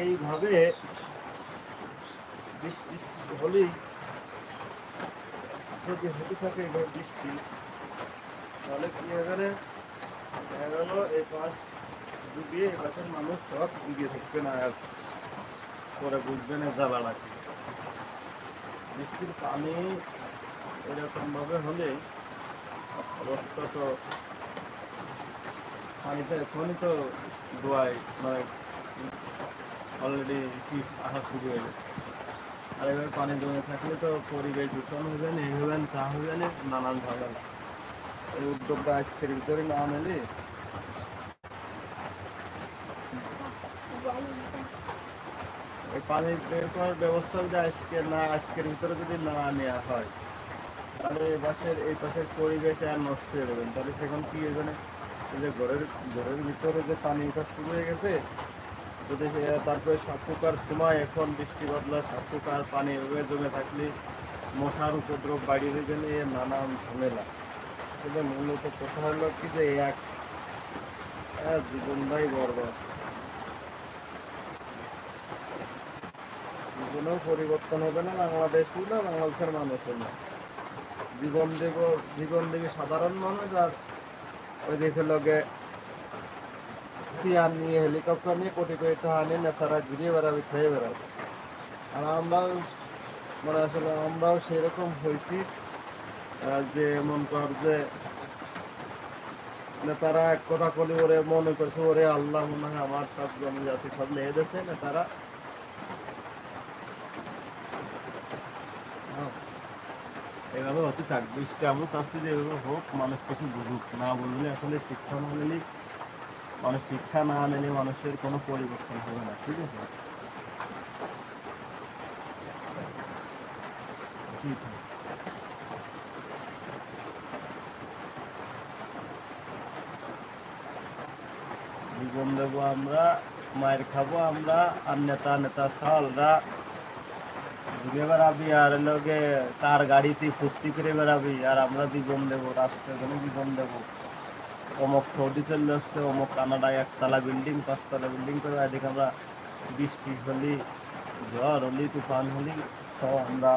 এইভাবে বৃষ্টি হলেই যদি হতে থাকে এইভাবে বৃষ্টি, তাহলে কি হয়ে গেলে দেখা গেল এই পাশ ডুবিয়ে এই পাশের মানুষ সব ডুবিয়ে থাকবে না, আর পরে বুঝবে না জ্বালানাকে। বৃষ্টির পানি এরকম ভাবে হলে অবস্থা তো, পানিতে এখনই তো ধোয়ায় মানে অলরেডি শীত আসা শুরু হয়ে গেছে। আর এভাবে পানি জমে থাকলে তো পরিবেশ দূষণ হবে না, এই হবে না, তা হবে না, নানান ঝামেলা। এই উদ্যোগটা আজকের ভিতরে না নিলে এই পানি বের করার ব্যবস্থা যদি আজকের ভিতরে যদি না নেওয়া হয়, তাহলে এই পাশের পরিবেশ আর নষ্ট হয়ে যাবেন। তাহলে সেখানে কি এখানে যে ঘরের ভিতরে যে পানি ওঠা শুরু হয়ে গেছে, যদি তারপরে সাপ পোকার সময়, এখন বৃষ্টি বদলা সাপ পোকার পানি এভাবে জমে থাকলে মশার উপদ্রব বাড়িয়ে দেবেন, এ নানান ঝামেলা। কিন্তু মূলত কথা হলো কি যে এক জীবনটাই বরবাদ, জীবনেও পরিবর্তন হবে না, বাংলাদেশও না, বাংলাদেশের মানুষও না। জীবন দেবী সাধারণ মানুষ, আর ওই দেখে লগে সিয়ার নিয়ে হেলিকপ্টার নিয়ে কোটি কোটি টাকা নিয়ে নেতারা ঘুরিয়ে বেড়াবে, খেয়ে বেড়াবে। আর আমরাও মানে আসলে আমরাও সেরকম হয়েছি, যে মন কর যে নেতারা এক কথা বলে ওরে মনে করছে ওরে আল্লাহ মনে হয় আমার সব জনজাতি সব নিয়ে দিয়েছে নেতারা। এভাবে হতে থাকবে, আমি চাচ্ছি যে এভাবে হোক, মানুষ কিছু বুঝুক, না বুঝলে আসলে শিক্ষা না নিলে, মানুষ শিক্ষা না নিলে মানুষের কোনো পরিবর্তন হবে না। ঠিক আছে, ঠিক আছে। জীবন দেবো আমরা, মায়ের খাবো আমরা, আর নেতা সালরা ঘুরে বেড়াবি, আর লোকে কার গাড়িতে ফুর্তি করে বেড়াবি, আর আমরা জীবন দেবো, রাষ্ট্রের জন্য জীবন দেবো। অমুক সৌদি চলে আসছে, অমুক কানাডায় 1 তলা বিল্ডিং 5 তলা বিল্ডিং করে, এদিকে আমরা বৃষ্টি হলি, ঝড় হলি, তুফান হলি সব আমরা